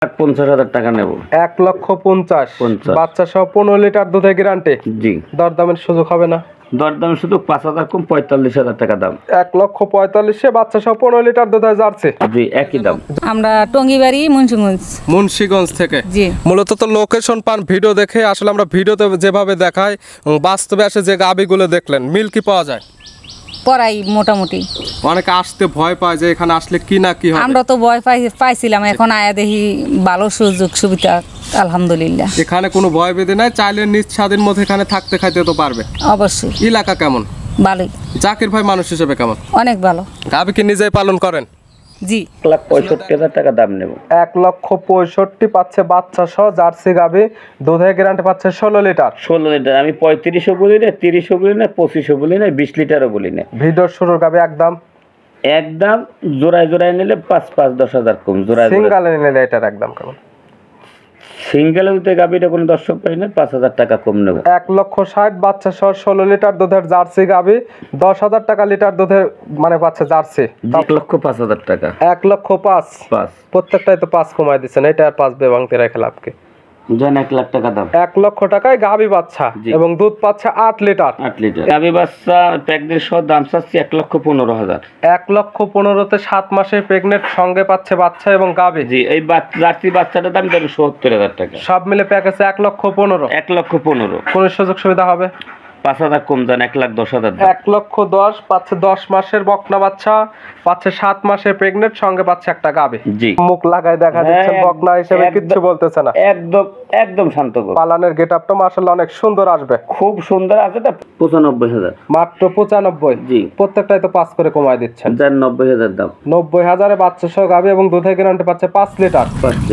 50,000 টাকা নেব। 1,50,000 বাচ্চা সহ 15 লিটার দুধের গ্যারান্টি। জি, দরদামের সুযোগ হবে না? দরদাম শুধু 5,000 কম, 45,000 টাকা দাম। 1,45,000 বাচ্চা সহ 15 লিটার দুধের জার্সি। জি, একই দাম। আমরা টঙ্গিবাড়ি মুন্সিগঞ্জ থেকে। জি, মূলত তো লোকেশন পান ভিডিও দেখে, আসলে আমরা ভিডিওতে যেভাবে দেখাই বাস্তবে আসে যে গাবিগুলো দেখলেন মিল কি পাওয়া যায়? পড়াই মোটামুটি। অনেকে আসতে ভয় পায় যে এখানে আসলে কি না কি হবে। আমরা তো ভয় পাইছিলাম, এখন আয়া দেখি ভালো সুযোগ সুবিধা আলহামদুলিল্লাহ। এখানে কোনো ভয় বেঁধে নাই, চাইলে নিজ স্বাধীন মধ্যে এখানে থাকতে খাইতে তো পারবে। অবশ্যই। এলাকা কেমন? ভালোই। জাকির ভাই মানুষ হিসেবে কেমন? অনেক ভালো। গাবি কি নিজেই পালন করেন? জি। 1,65,000 টাকা দাম নেব। 1,65,000 পাচ্ছে বাচ্চা সহ জার্সি গাবি, দুধের গ্যারান্টি পাচ্ছে 16 লিটার। 16 লিটার। আমি 35ও বলি না, 30ও বলি না, 25ও বলি না, 20 লিটারও বলি না। ভিডিওর শুরুর গাবি একদম জোড়ায় জোড়ায় নিলে 5,000 কম। জোড়ায় সিঙ্গেলে নিলে এটার একদম কেমন? সিঙ্গেলে দিতে গাবিটা কোনো দর্শক পাই না, 5,000 টাকা কম নেব। 1,60,000 বাচ্চা সহ 16 লিটার দুধের জার্সি গাবি, 10,000 টাকা লিটার দুধের মানে পাচ্ছে জার্সি। 1,05,000 টাকা। 1,05,000 প্রত্যেকটাই তো 5 কমাই দিচ্ছেন, এটা আর 5 বেবাংতে রেখে লাভকে। বুঝেন, 1 লাখ টাকা দাম। 1 লক্ষ টাকায় গাবি বাচ্চা এবং দুধ পাচ্ছে 8 লিটার। 8 লিটার গাবি বাচ্চা প্যাকেটের সহ দাম চাচ্ছি 1,15,000। 1,15,000-তে 7 মাসের প্রেগনেন্ট সঙ্গে পাচ্ছে বাচ্চা এবং গাবি। জি, এই জার্সি বাচ্চাটার দাম দেবে 70,000 টাকা। সব মিলে প্যাকেজে 1,15,000। 1,15,000। কোন সুযোগ সুবিধা হবে? 5,000 কম দেন, 1,10,000। 1,10,000 পাচ্ছে 10 মাসের বকনা বাচ্চা, পাচ্ছে 7 মাসের প্রেগনেন্ট সঙ্গে পাচ্ছে একটা গাবি। জি, মুখ লাগায় দেখা দিচ্ছেন বকনা হিসেবে কিচ্ছু বলতেছে না। একদম শান্ত গো। পালানের গেটআপটা মাশাআল্লাহ অনেক সুন্দর আসবে, খুব সুন্দর আছে। 95,000 মাত্র 95। জি, প্রত্যেকটাই তো 5 করে কমায় দিচ্ছেন। 90,000 দাম। 90,000-এ বাচ্চা সহ গাবি এবং দুধের গ্যারান্টি পাচ্ছে 5 লিটার।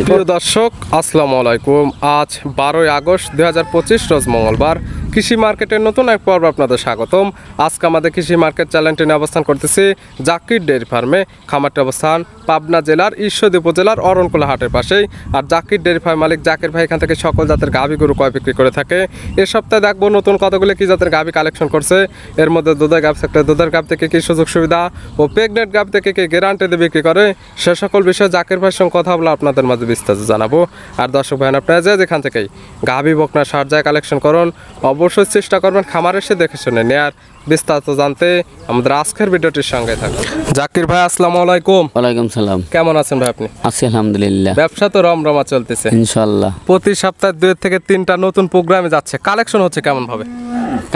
প্রিয় দর্শক, আসসালামু আলাইকুম। আজ 12 আগস্ট 2025 রোজ মঙ্গলবার। কৃষি মার্কেটের নতুন এক পর্ব আপনাদের স্বাগতম। আজকে আমাদের কৃষি মার্কেট চ্যানেলটি নিয়ে অবস্থান করতেছি জাকির ডেয়ারি ফার্মে। খামারটি অবস্থান পাবনা জেলার ঈশ্বরদী উপজেলার অরণকুলা হাটের পাশেই। আর জাকির ডেয়ারি ফার্ম মালিক জাকির ভাই এখান থেকে সকল জাতের গাভী গরু ক্রয় বিক্রি করে থাকে। এ সপ্তাহে দেখবো নতুন কতগুলো কি জাতের গাভী কালেকশন করছে। এর মধ্যে দুধের গাভ থাকলে দুধের গাভ থেকে কি সুযোগ সুবিধা ও প্রেগনেন্ট গাভ থেকে কি গ্যারান্টি দিয়ে বিক্রি করে, সে সকল বিষয়ে জাকির ভাইয়ের সঙ্গে কথা বলে আপনাদের মাঝে বিস্তারিত জানাবো। আর দর্শক ভাই, আপনারা যেখান থেকেই গাভী বকনা সার যায় কালেকশন করুন, অবশ্যই চেষ্টা করবেন খামার এসে দেখে শুনে নেয়ার। বিস্তারিত জানতে আমাদের আজকের ভিডিওটির সঙ্গে থাকুন। জাকির ভাই, আসসালামু আলাইকুম। ওয়ালাইকুম সালাম। কেমন আছেন ভাই আপনি? আছি আলহামদুলিল্লাহ। ব্যবসা তো রমরমা চলতেছে ইনশাআল্লাহ। প্রতি সপ্তাহে 2 থেকে 3টা নতুন প্রোগ্রামে যাচ্ছে, কালেকশন হচ্ছে কেমন ভাবে?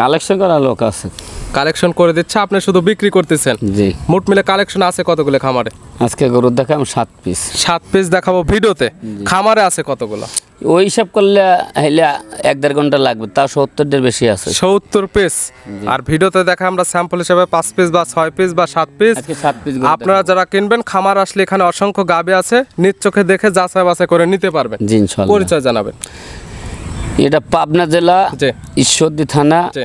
কালেকশন করা লোক আছে, কালেকশন করে দিচ্ছে, আপনি শুধু বিক্রি করতেছেন। জি। মোট মিলে কালেকশন আছে কতগুলো খামারে? আজকে গরুর দেখাম 7 পিস। 7 পিস দেখাবো ভিডিওতে। খামারে আছে কতগুলো? ওই হিসাব করলে হইলে 1-1.5 ঘন্টা লাগবে, তা 70-এর বেশি আছে। 70 পিস। আর ভিডিওতে দেখা আমরা স্যাম্পল হিসেবে 5 পিস বা 6 পিস বা 7 পিস। আজকে 7 পিস। আপনারা যারা কিনবেন খামার আসলে এখানে অসংখ্য গাবে আছে, নিজ চোখে দেখে যাচাই বাছাই করে নিতে পারবেন। জি ইনশাআল্লাহ। পরিচয় জানাবেন। এটা পাবনা জেলা জি। ঈশ্বরদী থানা, জি।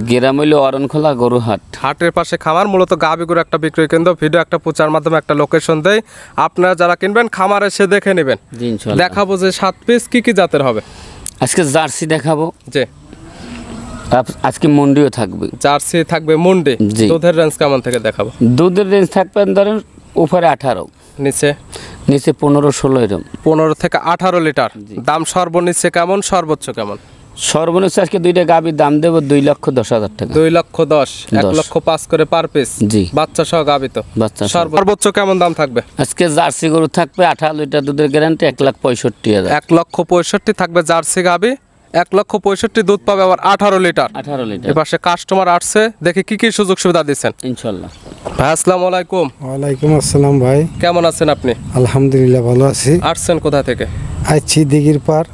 গ্রাম হইল অরণখোলা গরুহাট। হাটের পাশে খামার, মূলত গাভী গরু একটা বিক্রয় কেন্দ্র। ভিডিও একটা প্রচার মাধ্যমে একটা লোকেশন দেয়, আপনারা যারা কিনবেন খামার এসে দেখে নেবেন। জি ইনশাআল্লাহ। দেখাবো যে 7 পিস কি কি জাতের হবে। আজকে জার্সি দেখাবো। জি। আজকে মন্ডিও থাকবে। জার্সি থাকবে মুন্ডি। জি। দুধের রেঞ্জ কেমন থেকে দেখাবো? দুধের রেঞ্জ থাকবে ধরেন উপরে 18, নিচে নিচে 15-16 এরকম। 15 থেকে 18 লিটার। দাম সর্বনিচে কেমন, সর্বোচ্চ কেমন? সর্বনিম্ন আজকে 2টা গাভীর দাম দেবো 2,10,000 টাকা। 2,10,000, 1,05,000 করে পার পিস। জি। বাচ্চা সহ গাভী তো। বাচ্চা সহ। সর্বোচ্চ কেমন দাম থাকবে? আজকে জার্সি গরু থাকবে 18 লিটার দুধের গ্যারান্টি 1,65,000। 1,65,000 থাকবে জার্সি গাভী। 1,65,000 দুধ পাবে আবার 18 লিটার। 18 লিটার। এপাশে কাস্টমার আসছে, দেখি কি কি সুযোগ সুবিধা দিচ্ছেন ইনশাআল্লাহ। ভাই আসসালামু আলাইকুম। ওয়ালাইকুম আসসালাম ভাই। কেমন আছেন আপনি? আলহামদুলিল্লাহ ভালো আছি। আসছেন কোথা থেকে? আছি দিঘির পার,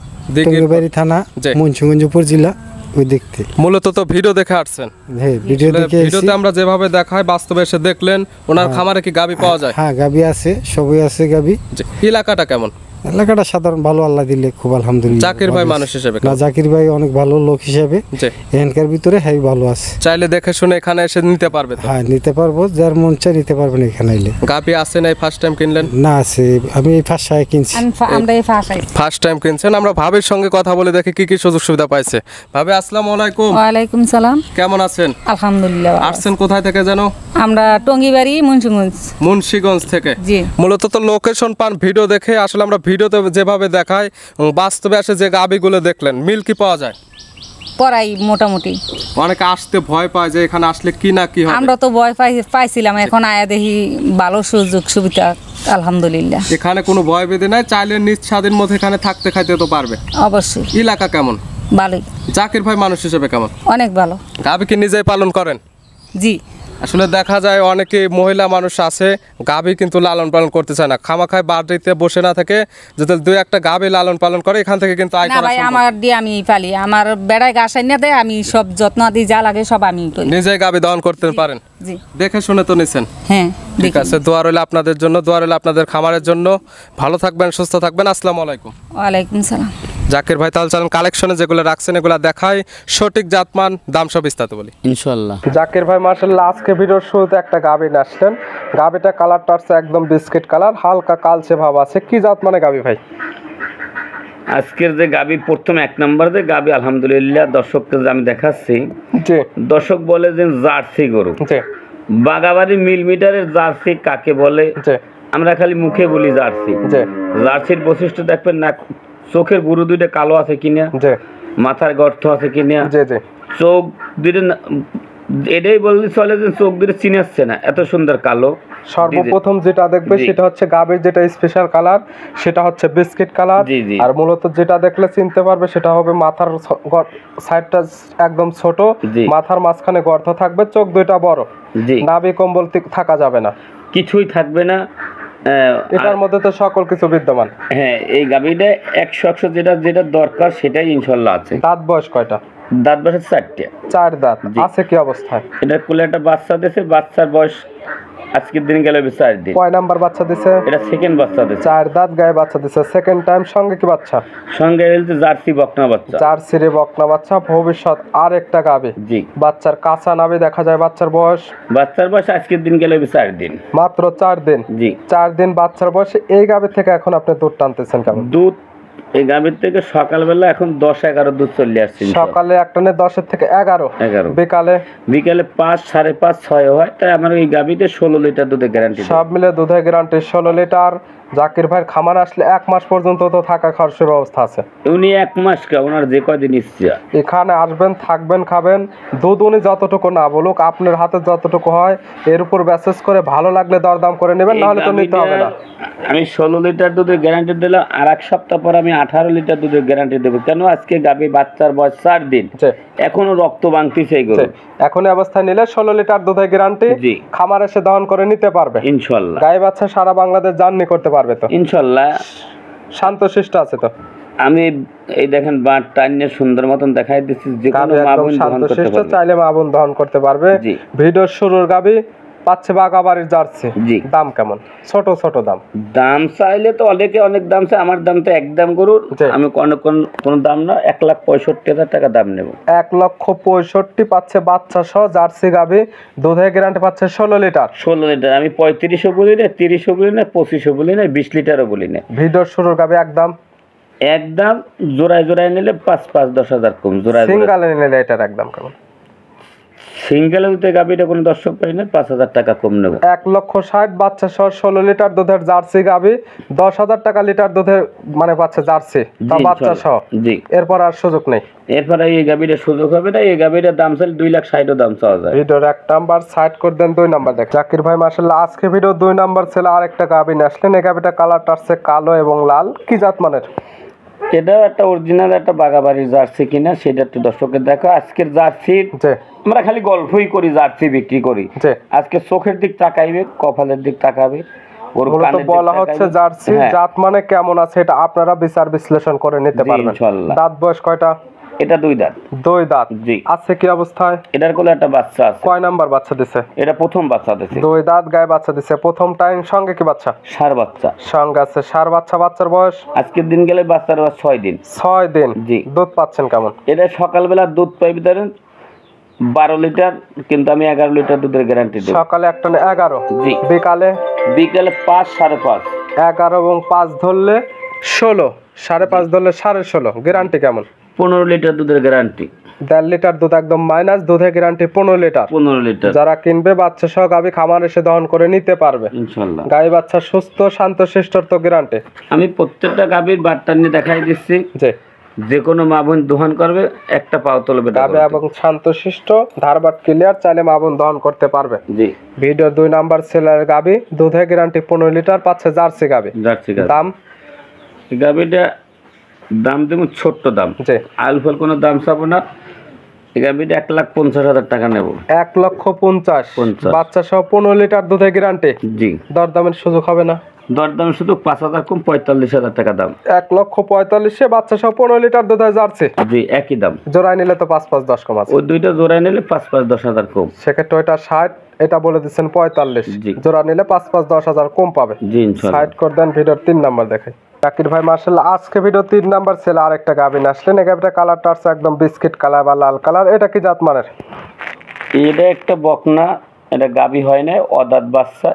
টঙ্গিবাড়ি থানা, জি। মুন্সিগঞ্জ উপজেলা, ওই দেখতে। মূলত তো ভিডিও দেখে আসছেন। হ্যাঁ, ভিডিও দেখে ভিডিওতে আমরা যেভাবে দেখাই বাস্তবে এসে দেখলেন। ওনার খামারে কি গাভী পাওয়া যায়? হ্যাঁ, গাবি আছে, সবই আছে গাবি। জি। এলাকাটা কেমন? এলাকাটা সাধারণ ভালো, আল্লাহ দিলে খুব আলহামদুলিল্লাহ। জাকির ভাই মানুষ হিসেবে না, জাকির ভাই অনেক ভালো লোক হিসেবে জি। এখানকার ভিতরে হ্যাঁ ভালো আছে। চাইলে দেখে শুনে এখানে এসে নিতে পারবে তো? হ্যাঁ, নিতে পারবো, যার মন চায় নিতে পারবেন এখানে আইলে। গাভী আছে নাই ফার্স্ট টাইম কিনলেন? না, আছে, আমি এই ফার্স্ট সায় কিনছি। আমরা এই ফাঁসাই। ফার্স্ট টাইম কিনছেন। আমরা ভাবির সঙ্গে কথা বলে দেখি কি কি সুযোগ সুবিধা পাইছে। ভাবি আসসালামু আলাইকুম। ওয়ালাইকুম সালাম। কেমন আছেন? আলহামদুলিল্লাহ। আসছেন কোথায় থেকে জানো? আমরা টঙ্গিবাড়ি মুন্সিগঞ্জ। মুন্সিগঞ্জ থেকে। জি। মূলত তো লোকেশন পান ভিডিও দেখে, আসলে আমরা ভিডিওতে যেভাবে দেখায় বাস্তবে আসে যে গাবিগুলো দেখলেন মিল কি পাওয়া যায়? পড়াই মোটামুটি। অনেকে আসতে ভয় পায় যে এখানে আসলে কি না কি হবে। আমরা তো ভয় পাইছিলাম, এখন আয়া দেখি ভালো সুযোগ সুবিধা আলহামদুলিল্লাহ। এখানে কোনো ভয় বেঁধে নাই, চাইলে নিজ স্বাধীন মধ্যে এখানে থাকতে খাইতে তো পারবে। অবশ্যই। এলাকা কেমন? ভালোই। জাকির ভাই মানুষ হিসেবে কেমন? অনেক ভালো। গাবি কি নিজেই পালন করেন? জি। আসলে দেখা যায় অনেকে মহিলা মানুষ আছে গাভী কিন্তু লালন পালন করতে চায় না, খামাখায় বাড়িতে বসে না থেকে যদি দুই একটা গাভী লালন পালন করে এখান থেকে কিন্তু আয় না করা ভাই, সম্ভব। আমার দিয়ে আমি পালি, আমার বেড়ায় ঘাস আইনা দেয়, আমি সব যত্ন দিই, যা লাগে সব আমি করি। নিজেই গাভী দহন করতে পারেন? জি। দেখে শুনে তো নিছেন? হ্যাঁ। ঠিক আছে, দোয়া রইল আপনাদের জন্য, দোয়া রইল আপনাদের খামারের জন্য। ভালো থাকবেন, সুস্থ থাকবেন। আসসালামু আলাইকুম। ওয়ালাইকুম সালাম। জাকির ভাই তাহলে চলেন কালেকশনে যেগুলো রাখছেন এগুলো দেখাই, সঠিক জাতমান দাম সব বিস্তারিত বলি ইনশাল্লাহ। জাকির ভাই মাশাআল্লাহ আজকে ভিডিওর শুরুতে একটা গাভী নিয়ে আসলেন। গাভীটা কালারটা হচ্ছে একদম বিস্কিট কালার, হালকা কালচে ভাব আছে। কি জাত মানে গাভী ভাই? আজকের যে গাবি প্রথম 1 নম্বর যে গাবি আলহামদুলিল্লাহ দর্শককে যে আমি দেখাচ্ছি, জি দর্শক বলে যে জার্সি গরু। জি বাগাবাড়ি মিলিমিটারের জার্সি কাকে বলে? জি আমরা খালি মুখে বলি জার্সি। জি জার্সির বৈশিষ্ট্য দেখবেন না, চোখের বুরু দুইটা কালো আছে কিনা, জি মাথার গর্ত আছে কিনা, জি জি চোখ দুইটা এটাই বললে চলে যে চোখ দুটো চিনাচ্ছে না, এত সুন্দর কালো। সর্বপ্রথম যেটা দেখবে জি। সেটা হচ্ছে গাভীর যেটা স্পেশাল কালার, সেটা হচ্ছে বিস্কিট কালার। জি, জি। আর মূলত যেটা দেখলে চিনতে পারবে সেটা হবে মাথার সাইডটা একদম ছোট, জি। মাথার মাঝখানে গর্ত থাকবে, চোখ দুইটা বড়, জি, নাভি কম্বল থাকা যাবে না, কিছুই থাকবে না। এটার মধ্যে তো সকল কিছু বিদ্যমান। হ্যাঁ, এই গাভীটা 100 যেটা যেটা দরকার সেটাই ইনশাল্লাহ আছে। দাঁত বয়স কয়টা? দাঁত বয়স 4টে। 4 দাঁত। জি। আছে কি অবস্থায়? এটা কোলে একটা বাচ্চা দিয়েছে, বাচ্চার বয়স আজকের দিন গেল 4 দিন। কয় নাম্বার বাচ্চা দিছে? এটা সেকেন্ড বাচ্চা দিয়েছে। 4 দাঁত গায়ে বাচ্চা দিছে, সেকেন্ড টাইম। সঙ্গে কি বাচ্চা? সঙ্গে বলতে জার্সি বকনা বাচ্চা। জার্সির বকনা বাচ্চা, ভবিষ্যৎ আর একটা গাবে। জি। বাচ্চার কাঁচা নাভি দেখা যায়। বাচ্চার বয়স? বাচ্চার বয়স আজকের দিন গেল 4 দিন। মাত্র 4 দিন। জি। 4 দিন বাচ্চার বয়সে এই গাবে থেকে এখন আপনি দুধ টানতেছেন কেমন? দুধ এই গাভীর থেকে সকালবেলা এখন 10-11 দুধ চলে আসছে। সকালে এক টানে 10 থেকে 11, 11, বিকালে বিকালে 5, 5.5, 6 হয়। তাই আমার এই গাভীতে 16 লিটার দুধের গ্যারান্টি। সব মিলে দুধের গ্যারান্টি 16 লিটার। জাকির ভাইয়ের খামার আসলে 1 মাস পর্যন্ত তো থাকা খরচের ব্যবস্থা আছে। উনি 1 মাস কে ওনার যে কয়দিন ইচ্ছা এখানে আসবেন, থাকবেন, খাবেন। দুধ উনি যতটুকু না বলুক, আপনার হাতে যতটুকু হয় এর উপর মেসেজ করে ভালো লাগলে দরদাম করে নেবেন, নাহলে তো নিতে হবে না। আমি 16 লিটার দুধের গ্যারান্টি দিলাম, আর 1 সপ্তাহ পর আমি 18 লিটার দুধের গ্যারান্টি দেবো। কেন? আজকে গাভী বাচ্চার বয়স 4 দিন, এখনো রক্ত ভাঙতেছে এই গরু। এখন অবস্থায় নিলে 16 লিটার দুধের গ্যারান্টি। জি। খামার এসে দহন করে নিতে পারবে ইনশাআল্লাহ। গায়ে বাচ্চা সারা বাংলাদেশ জার্নি করতে পারবে তো ইনশাআল্লাহ। শান্তশিষ্ট আছে তো? আমি এই দেখেন বাট টাইনে সুন্দর মতন দেখাই দিচ্ছি, যে কোনো মা বোন দহন করতে শান্তশিষ্ট, পারবে। চাইলে মা বোন দহন করতে পারবে। জি। ভিডিওর শুরুর গাবি পাচ্ছে বাগাবাড়ির জার্সি। জি। দাম কেমন? ছোট ছোট দাম। দাম চাইলে তো অনেকে অনেক দাম চায়, আমার দাম তো একদম গরুর। জি। আমি কোনো দাম না, 1,65,000 টাকা দাম নেব। 1,65,000 পাচ্ছে বাচ্চা সহ জার্সি গাবি, দুধের গ্যারান্টি পাচ্ছে 16 লিটার। 16 লিটার। আমি 35ও বলি না, 30ও বলি না, 25ও বলি না, 20 লিটারও বলি না। ভিডিওর শুরুর গাবি একদম একদম জোড়ায় জোড়ায় নিলে 5-10 হাজার কম। জোড়ায় সিঙ্গেলে নিলে এটার একদম কেমন? সিঙ্গেলে দিতে গাবিটা কোনো দর্শক পাই না, 5,000 টাকা কম নেব। 1,60,000 বাচ্চা সহ 16 লিটার দুধের জার্সি গাবি, 10,000 টাকা লিটার দুধের মানে পাচ্ছে জার্সি, তা জি, বাচ্চা সহ। জি। এরপর আর সুযোগ নেই। এরপরে এই গাবিটা সুযোগ হবে না, এই গাবিটার দাম চাইলে 2,60,000 দাম চাওয়া যায়। ভিডিওর 1 নাম্বার সাইড করে দেন, 2 নাম্বার দেখ। জাকির ভাই মাশাআল্লাহ আজকে ভিডিও 2 নাম্বার ছিল আরেকটা গাবি নিয়ে আসলেন। এই গাবিটা কালারটা আসছে কালো এবং লাল। কি জাত মানের? এটাও একটা অরিজিনাল একটা বাগাবাড়ির জার্সি কিনা সেটা একটু দর্শকের দেখো। আজকের জার্সির জি আমরা খালি গল্পই করি, জার্সি বিক্রি করি। জি। আজকে চোখের দিক তাকাইবে, কপালের দিক তাকাবে, ওর মূলত কানের দিক বলা তাকাইবে। হচ্ছে জার্সি হ্যাঁ, জাত মানে কেমন আছে এটা আপনারা বিচার বিশ্লেষণ করে নিতে জি, পারবেন। ইনশাআল্লাহ। দাঁত বয়স কয়টা? এটা 2 দাঁত। 2 দাঁত। জি। আছে কি অবস্থায়? এটার কোলে একটা বাচ্চা আছে। কয় নাম্বার বাচ্চা দিছে? এটা প্রথম বাচ্চা দিছে। 2 দাঁত গায়ে বাচ্চা দিছে, প্রথম টাইম। সঙ্গে কি বাচ্চা? ষাঁড় বাচ্চা। সঙ্গে আছে ষাঁড় বাচ্চা। বাচ্চার বয়স? আজকের দিন গেলে বাচ্চার বয়স 6 দিন। 6 দিন। জি। দুধ পাচ্ছেন কেমন? এটা সকালবেলা দুধ পাইবে ধরেন 12 লিটার, কিন্তু আমি 11 লিটার দুধের গ্যারান্টি দেব। সকালে একটা 11। জি। বিকালে? বিকালে 5, 5.5। 11 এবং 5 ধরলে 16, 5.5 ধরলে 16.5। গ্যারান্টি কেমন? 15 লিটার দুধের গ্যারান্টি। 1.5 লিটার দুধ একদম মাইনাস, দুধের গ্যারান্টি 15 লিটার। 15 লিটার যারা কিনবে বাচ্চা সহ গাভী খামার এসে দহন করে নিতে পারবে ইনশাল্লাহ। গাই বাচ্চা সুস্থ শান্তশিষ্টর তো গ্যারান্টি। আমি প্রত্যেকটা গাভীর বাট্টা নিয়ে দেখাই দিচ্ছি, জি যে কোনো মা বোন দোহন করবে একটা পাও তুলবে গাভী এবং শান্তশিষ্ট ধারবাট ক্লিয়ার, চাইলে মা বোন দহন করতে পারবে। জি ভিডিও 2 নাম্বার সেলার গাভী, দুধের গ্যারান্টি 15 লিটার, পাচ্ছে জার্সি গাভী। জার্সি গাভী। দাম এই গাভীটা দাম দেবো ছোট্ট দাম, জি আলফাল কোনো দাম চাবো না। এই গাভীটা 1,50,000 টাকা নেব। 1,50,000 বাচ্চা সহ 15 লিটার দুধের গ্যারান্টি। জি দরদামের সুযোগ হবে না? দরদাম শুধু 5,000 কম, 45,000 টাকা দাম। 1,45,000 বাচ্চা সহ 15 লিটার দুধের জার্সি। জি একই দাম। জোড়ায় নিলে তো 5-5-10 কম আছে। ওই দুইটা জোড়ায় নিলে 5,5-10,000 কম। সেক্ষেত্রে ওইটা 60, এটা বলে দিচ্ছেন 45। জি। জোড়া নিলে 5-5-10,000 কম পাবে। জি ইনশাল্লাহ। সাইড করে দেন, ভিডিওর 3 নাম্বার দেখাই। জাকির ভাই মার্শাল্লাহ আজকে ভিডিও 3 নাম্বার ছেলে আরেকটা গাভী আসলেন। এই গাভীটা কালারটা আছে একদম বিস্কিট কালার বা লাল কালার। এটা কি জাত মানের? এটা একটা বকনা, এটা গাভী হয় না, অদাঁত বাচ্চা।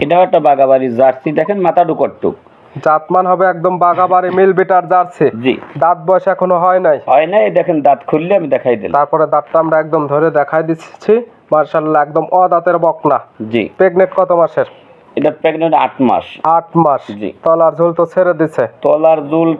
এটাও একটা বাগাবাড়ি জার্সি, দেখেন মাথা ডুকটুক। জাতমান হবে একদম বাগাবাড়ি মিল বিটার জার্সি। জি দাঁত বয়স এখনো হয় নাই। হয় না, এই দেখেন দাঁত খুললে আমি দেখাই দিলাম। তারপরে দাঁতটা আমরা একদম ধরে দেখাই দিচ্ছি। মার্শাল্লাহ একদম অদাঁতের বকনা। জি প্রেগনেন্ট কত মাসের? এটা প্রেগনেন্ট 8 মাস। 8 মাস। জি। তলার ঝোল তো ছেড়ে দিছে। তলার জুল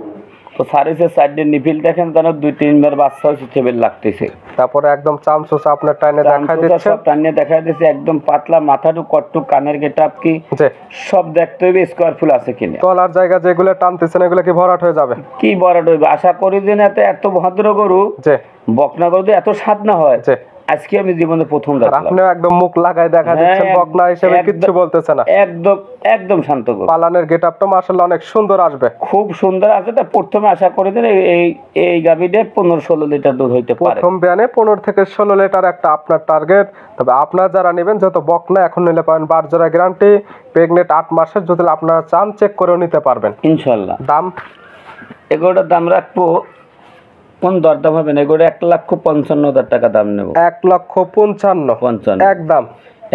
তো সারিছে, সাইডে নিপিল দেখেন যেন 2-3 বার বাচ্চা হচ্ছে, টেবিল লাগতেছে। তারপরে একদম চামচুস আপনার টাইনে দেখাই দিচ্ছে। সব টানিয়ে দেখাই দিচ্ছে, একদম পাতলা, মাথাটু কটটু, কানের গেটআপ কি জি। সব দেখতে হবে স্কোয়ার ফুল আছে কিনা। তলার জায়গা যেগুলো টানতেছেন এগুলো কি ভরাট হয়ে যাবে? কি বড় হইবে, আশা করি যে না এত ভদ্র গরু, জি বকনা গরু এত স্বাদ না হয়। জি। আজকে আমি জীবনে প্রথম আর দেখলাম। আপনিও একদম মুখ লাগাই দেখা দিচ্ছেন, হ্যাঁ, বকনা হিসেবে কিচ্ছু বলতেছে না। একদম একদম শান্ত গরু, পালানের গেটআপটা মাশাআল্লাহ অনেক সুন্দর আসবে। খুব সুন্দর আছে। তা প্রথমে আশা করি যে এই গাভীটা 15-16 লিটার দুধ হইতে পারে। প্রথম বিয়ানে 15 থেকে 16 লিটার একটা আপনার টার্গেট। তবে আপনারা যারা নেবেন, যত বকনা এখন নিলে পাবেন 12 জোড়া গ্যারান্টি, প্রেগনেন্ট 8 মাসের। যদি আপনারা চান চেক করেও নিতে পারবেন ইনশাল্লাহ। দাম এগুলোটার দাম রাখবো, কোন দরদাম হবে না, এগুলো 1,55,000 টাকা দাম নেব। 1,55,000 একদম।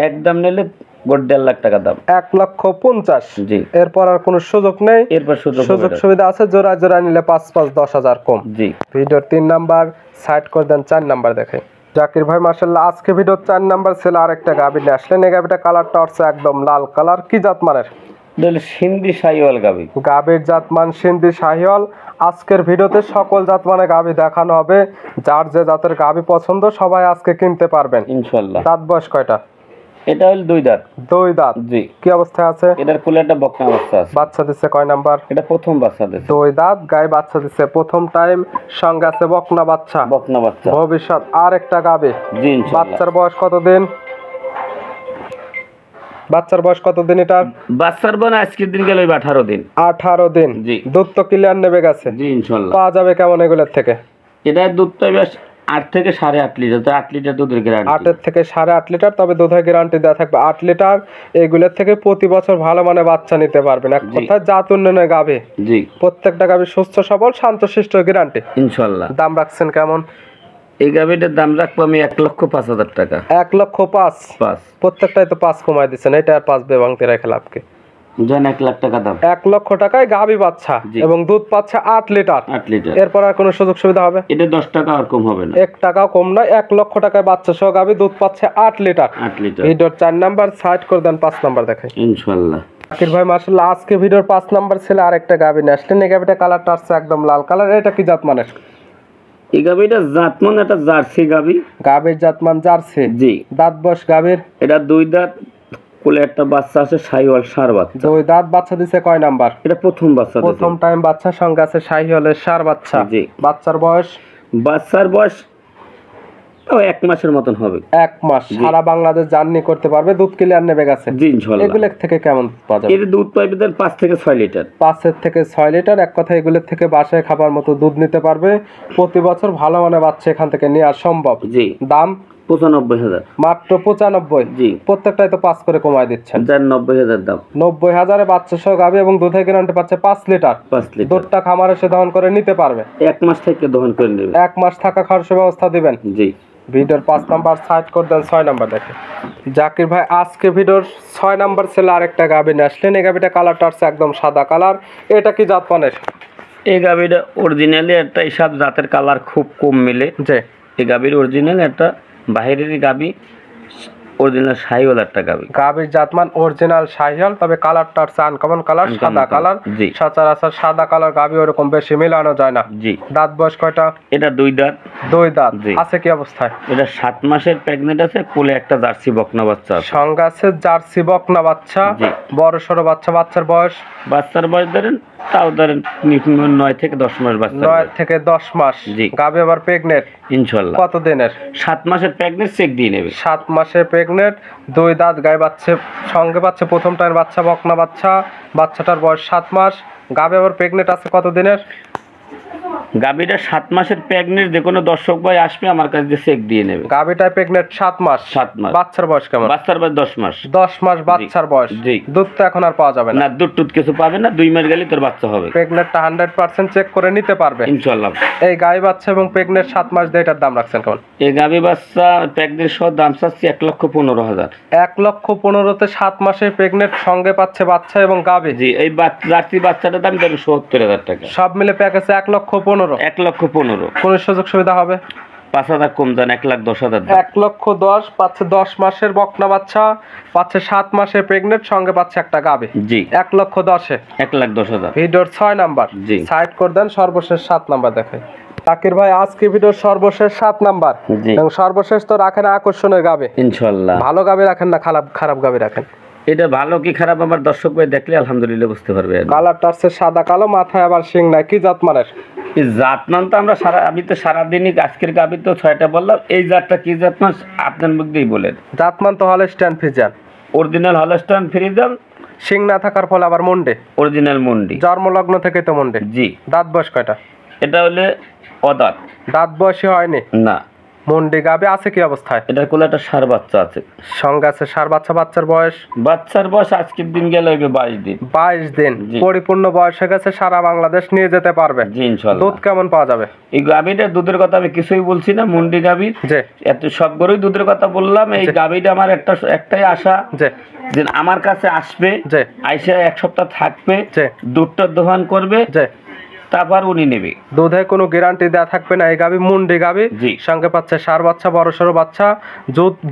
একদম নিলে 1.5 লাখ টাকা দাম। 1,50,000। জি। এরপর আর কোনো সুযোগ নেই? এরপর সুযোগ সুবিধা আছে, জোড়া জোড়া নিলে 5-5-10,000 কম। জি। ভিডিওর 3 নাম্বার সাইড করে দেন, 4 নাম্বার দেখে। জাকির ভাই মাশাআল্লাহ আজকে ভিডিও 4 নাম্বার ছেলে আরেকটা গাভী নিয়ে আসলেন। এই গাভীটা কালারটা হচ্ছে একদম লাল কালার। কি জাত মানের? সিন্ধি শাহিওয়াল গাভী। গাভীর জাতমান সিন্ধি শাহিওয়াল। আজকের ভিডিওতে সকল জাতমানের গাভী দেখানো হবে। যার যে জাতের গাভী পছন্দ সবাই আজকে কিনতে পারবেন ইনশাআল্লাহ। দাঁত বয়স কয়টা? এটা হল 2 দাঁত। 2 দাঁত। জি। কি অবস্থায় আছে? এটার কোলে একটা বকনা বাচ্চা আছে। বাচ্চা দিচ্ছে কয় নাম্বার? এটা প্রথম বাচ্চা দিছে। 2 দাঁত, গায়ে বাচ্চা দিচ্ছে প্রথম টাইম, সঙ্গে আছে বকনা বাচ্চা। বকনা বাচ্চা। ভবিষ্যৎ আর একটা গাভী। জি ইনশাআল্লাহ। বাচ্চার বয়স কতদিন? বাচ্চার বয়স কতদিন এটার? বাচ্চার বয়স আজকের দিন গেল 18 দিন। 18 দিন। জি। দুধ তো ক্লিয়ার নেবে গেছে। জি ইনশাআল্লাহ। পাওয়া যাবে কেমন এগুলোর থেকে? এটা দুধ তো বেশ 8 থেকে 8.5 লিটার, 8 লিটার দুধের গ্যারান্টি। 8 থেকে 8.5 লিটার, তবে দুধের গ্যারান্টি দেওয়া থাকবে 8 লিটার। এগুলোর থেকে প্রতি বছর ভালো মানে বাচ্চা নিতে পারবেন। এক কথায় জাত উন্নয়নের গাভী। জি। প্রত্যেকটা গাভী সুস্থ সবল শান্তশিষ্ট গ্যারান্টি। ইনশাআল্লাহ। দাম রাখছেন কেমন? এই গাভীটার দাম রাখবো আমি 1,05,000 টাকা। 1,05,000। প্রত্যেকটাই তো 5 কমাই দিচ্ছেন, এটা আর 5 ভাঙতে রেখে লাভ কি? জান 1 লাখ টাকা দাম। 1 লক্ষ টাকায় গাভী বাচ্চা এবং দুধ পাচ্ছে 8 লিটার। 8 লিটার। এরপর আর কোনো সুযোগ সুবিধা হবে? এটা 10 টাকা আর কম হবে না। 1 টাকাও কম নয়। 1 লক্ষ টাকায় বাচ্চা সহ গাভী দুধ পাচ্ছে 8 লিটার। 8 লিটার। ভিডিওর 4 নাম্বার সাইড করে দেন, 5 নাম্বার দেখাই। ইনশাআল্লাহ। জাকির ভাই মাশাআল্লাহ আজকে ভিডিওর 5 নাম্বার ছেলে আরেকটা গাভী নিয়ে আসলেন। এই গাভীটা কালারটা আছে একদম লাল কালার। এটা কি জাত মানের? এই গাভীটা জাতমান একটা জার্সি গাভী। গাভীর জাতমান জার্সি। জি। দাঁত বয়স গাভীর? এটা 2 দাঁত, কোলে একটা বাচ্চা আছে শাহিওয়াল ষাঁড় বাচ্চা। 2 দাঁত। বাচ্চা দিছে কয় নাম্বার? এটা প্রথম বাচ্চা দিছে। প্রথম টাইম বাচ্চা, সঙ্গে আছে শাহিওয়ালের ষাঁড় বাচ্চা। জি। বাচ্চার বয়স? বাচ্চার বয়স তো 1 মাসের মতন হবে। 1 মাস। সারা বাংলাদেশ জার্নি করতে পারবে, দুধ ক্লিয়ার নেবে গেছে। জি ইনশাআল্লাহ। এগুলো থেকে কেমন পাওয়া যাবে? এর দুধ পাইবে 5 থেকে 6 লিটার। 5 থেকে 6 লিটার। এক কথা এগুলোর থেকে বাসায় খাবার মতো দুধ নিতে পারবে। প্রতি বছর ভালো মানে বাচ্চা এখান থেকে নেওয়া সম্ভব। জি। দাম? 95,000। মাত্র 95। জি। প্রত্যেকটাই তো 5 করে কমায় দিচ্ছেন। যার 90,000 দাম। 90,000 বাচ্চা সহ গাভী এবং দুধের গ্যারান্টি পাচ্ছে 5 লিটার। 5 লিটার। দুধটা খামার এসে দহন করে নিতে পারবে। 1 মাস থেকে দহন করে নেবে। 1 মাস থাকা খরচের ব্যবস্থা দিবেন। জি। ভিডিওর 5 নাম্বার সাইড করে দেন, 6 নাম্বার দেখে। জাকির ভাই আজকে ভিডিওর 6 নাম্বার ছেলে আরেকটা গাভী নিয়ে আসলেন। এই গাভীটা কালারটা আছে একদম সাদা কালার। এটা কি জাত মানের? এই গাভীটা অরিজিনালি একটা এইসব জাতের কালার খুব কম মিলে। জি। এই গাভীর অরিজিনাল একটা বাহিরেরই গাভী, অরিজিনাল শাহিওয়াল একটা গাভী। গাভীর জাতমান অরিজিনাল শাহিওয়াল, তবে কালারটা হচ্ছে আনকমন কালার, সাদা কালার। জি। সচরাচর সাদা কালার গাভী ওরকম বেশি মেলানো যায় না। জি। দাঁত বয়স কয়টা? এটা 2 দাঁত। 2 দাঁত। জি। আছে কি অবস্থায়? এটা 7 মাসের প্রেগনেন্ট আছে, কোলে একটা জার্সি বকনা বাচ্চা আছে। সঙ্গে আছে জার্সি বকনা বাচ্চা। জি। বড় সড়ো বাচ্চা। বাচ্চার বয়স? বাচ্চার বয়স ধরেন তাও ধরেন 9 থেকে 10 মাস বাচ্চা। 9 থেকে 10 মাস। জি। গাভী আবার প্রেগনেন্ট ইনশাআল্লাহ। কত দিনের? 7 মাসের প্রেগনেন্ট চেক দিয়ে নেবে। 7 মাসের প্রেগনেন্ট, 2 দাঁত, গায়ে বাচ্চা সঙ্গে পাচ্ছে প্রথম টাইম বাচ্চা বকনা বাচ্চা। বাচ্চাটার বয়স 7 মাস। গাভী আবার প্রেগনেন্ট আছে কত দিনের? গাভীটা 7 মাসের প্রেগনেন্ট, যে কোনো দর্শক ভাই আসবে আমার কাছে দিয়ে চেক দিয়ে নেবে। গাভীটা প্রেগনেন্ট 7 মাস। 7 মাস। বাচ্চার বয়স কেমন? বাচ্চার বয়স 10 মাস। 10 মাস বাচ্চার বয়স। জি। দুধ তো এখন আর পাওয়া যাবে না। না, দুধ টুধ কিছু পাবে না, 2 মাস গেলে তোর বাচ্চা হবে। প্রেগনেন্টটা 100% চেক করে নিতে পারবে ইনশাআল্লাহ। এই গাই বাচ্চা এবং প্রেগনেন্ট 7 মাস দিয়ে এটার দাম রাখছেন কেমন? এই গাভী বাচ্চা প্রেগনেন্ট সহ দাম চাচ্ছি 1,15,000। 1,15,000-তে 7 মাসে প্রেগনেন্ট, সঙ্গে পাচ্ছে বাচ্চা এবং গাভী। জি। এই জার্সি বাচ্চাটার দাম ধরুন 70,000 টাকা। সব মিলে প্যাকেজে 1,15,000। 1,15,000। কোন সুযোগ সুবিধা হবে? 5,000 কম যান, 1,10,000। 1,10,000 পাচ্ছে 10 মাসের বকনা বাচ্চা, পাচ্ছে 7 মাসের প্রেগনেন্ট, সঙ্গে পাচ্ছে একটা গাভী। জি। 1,10,000-এ 1,10,000। ভিডিওর 6 নাম্বার। জি। সাইড করে দেন, সর্বশেষ 7 নাম্বার দেখাই। তাকির ভাই, আজকে ভিডিওর সর্বশেষ 7 নাম্বার। জি। এবং সর্বশেষ তো রাখেন আকর্ষণীয় গাভী। ইনশাআল্লাহ। ভালো গাভী রাখেন না খারাপ গাভী রাখেন? এটা ভালো কি খারাপ আমার দর্শক ভাই দেখলে আলহামদুলিল্লাহ বুঝতে পারবে। কালারটা হচ্ছে সাদা কালো, মাথায় আবার শিং নাই। কি জাত মানের? এই জাতমান তো আমি তো সারাদিনই আজকের গাভী তো 6টা বললাম। এই জাতটা কি জাতমান আপনার মুখ দিয়েই বলেন। জাতমান তো Holstein Friesian. Original Holstein Friesian. শিং না থাকার ফলে আবার মন্ডে। অরিজিনাল মুন্ডি। জন্মলগ্ন থেকে তো মন্ডে। জি। দাঁত বয়স কয়টা? এটা হলে অদাঁত। দাঁত বয়সী হয়নি। না। মন্ডি গাভী আছে কি অবস্থায়? এটার কোলে একটা ষাঁড় বাচ্চা আছে। সঙ্গে আছে ষাঁড় বাচ্চা। বাচ্চার বয়স? বাচ্চার বয়স আজকের দিন গেলে হইবে 22 দিন। 22 দিন। জি। পরিপূর্ণ বয়স হয়ে গেছে, সারা বাংলাদেশ নিয়ে যেতে পারবে। জি ইনশাআল্লাহ। দুধ কেমন পাওয়া যাবে? এই গাভীটার দুধের কথা আমি কিছুই বলছি না, মুন্ডি গাভীর। জি। এত সব গরুই দুধের কথা বললাম। এই গাভীটা আমার একটাই আশা জি। যে আমার কাছে আসবে, জি। আইসা 1 সপ্তাহ থাকবে, জি। দুধটা দোহান করবে, জি। তারপর উনি নেবে। দুধে কোনো গ্যারান্টি দেওয়া থাকবে না। এই গাভী মুন্ডি গাভী। জি। সঙ্গে পাচ্ছে ষাঁড় বাচ্চা, বড় সড়ো বাচ্চা।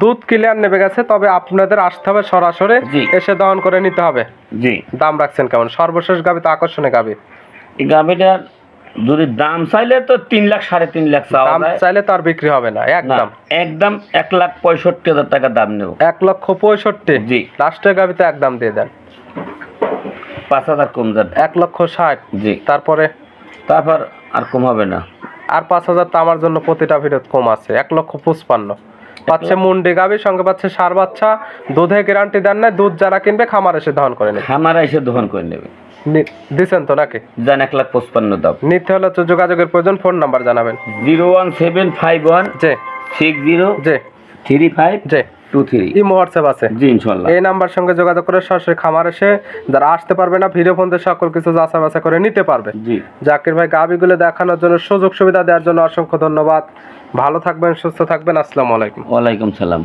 দুধ ক্লিয়ার নেবে গেছে, তবে আপনাদের আসতে হবে সরাসরি, জি। এসে দহন করে নিতে হবে। জি। দাম রাখছেন কেমন? সর্বশেষ গাভী তো আকর্ষণীয় গাভী। এই গাভীটার যদি দাম চাইলে তো 3 লাখ 3.5 লাখ চাওয়া দাম যায়। চাইলে তো আর বিক্রি হবে না। না, একদম একদম 1,65,000 টাকা দাম নেব। 1,65,000। জি। লাস্টের গাভী তো একদম দিয়ে দেন। 5,000 কম যান। 1,60,000। জি। তারপরে তারপর আর কম হবে না। আর 5,000 তো আমার জন্য প্রতিটা ভিডিও কম আছে। 1,55,000 পাচ্ছে মুন্ডি গাভী, সঙ্গে পাচ্ছে ষাঁড় বাচ্চা। দুধে গ্যারান্টি দেন না। দুধ যারা কিনবে খামার এসে দহন করে নেবে। খামারা এসে দোহন করে নেবে। দিচ্ছেন তো নাকি? যান 1,55,000 দাম। নিতে হলে তো যোগাযোগের প্রয়োজন। ফোন নাম্বার জানাবেন। 01751 জি। 60 জি। 3523। ইমো হোয়াটসঅ্যাপ আছে। জি ইনশাআল্লাহ। এই নাম্বার সঙ্গে যোগাযোগ করে সরাসরি খামার এসে যারা আসতে পারবে না, ভিডিও ফোন দিয়ে সকল কিছু যাচাই বাছাই করে নিতে পারবে। জি। জাকির ভাই গাভীগুলো দেখানোর জন্য, সুযোগ সুবিধা দেওয়ার জন্য অসংখ্য ধন্যবাদ। ভালো থাকবেন, সুস্থ থাকবেন। আসসালামু আলাইকুম। ওয়ালাইকুম সালাম।